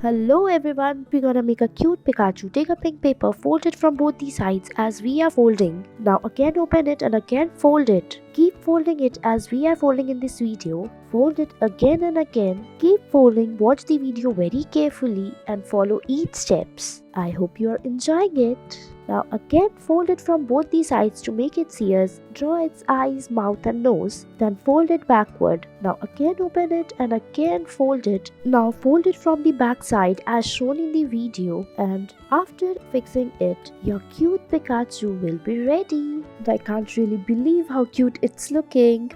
Hello everyone, we're gonna make a cute Pikachu. Take a pink paper, fold it from both the sides as we are folding. Now again open it and again fold it. Keep folding it as we are folding in this video. Fold it again and again. Keep folding, watch the video very carefully and follow each steps. I hope you are enjoying it. Now again fold it from both the sides to make its ears. Draw its eyes, mouth and nose. Then fold it backward. Now again open it and again fold it. Now fold it from the back side as shown in the video, and after fixing it, your cute Pikachu will be ready. I can't really believe how cute it's looking.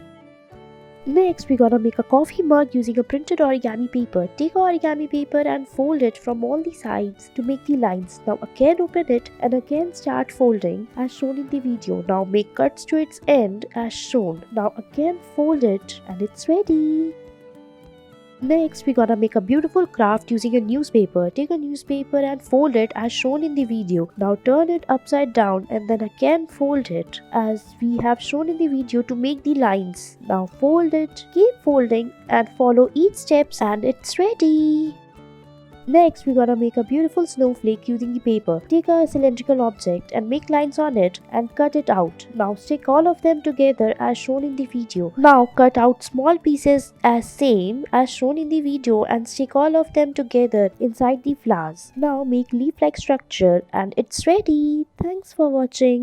Next, we're gonna make a coffee mug using a printed origami paper. Take origami paper and fold it from all the sides to make the lines. Now again open it and again start folding as shown in the video. Now make cuts to its end as shown. Now again fold it and it's ready. Next, we're gonna make a beautiful craft using a newspaper. Take a newspaper and fold it as shown in the video. Now turn it upside down and then again fold it as we have shown in the video to make the lines. Now fold it, keep folding and follow each steps and it's ready. Next, we're gonna make a beautiful snowflake using the paper. Take a cylindrical object and make lines on it and cut it out. Now stick all of them together as shown in the video. Now cut out small pieces as same as shown in the video and stick all of them together inside the flowers. Now make leaf-like structure and it's ready. Thanks for watching.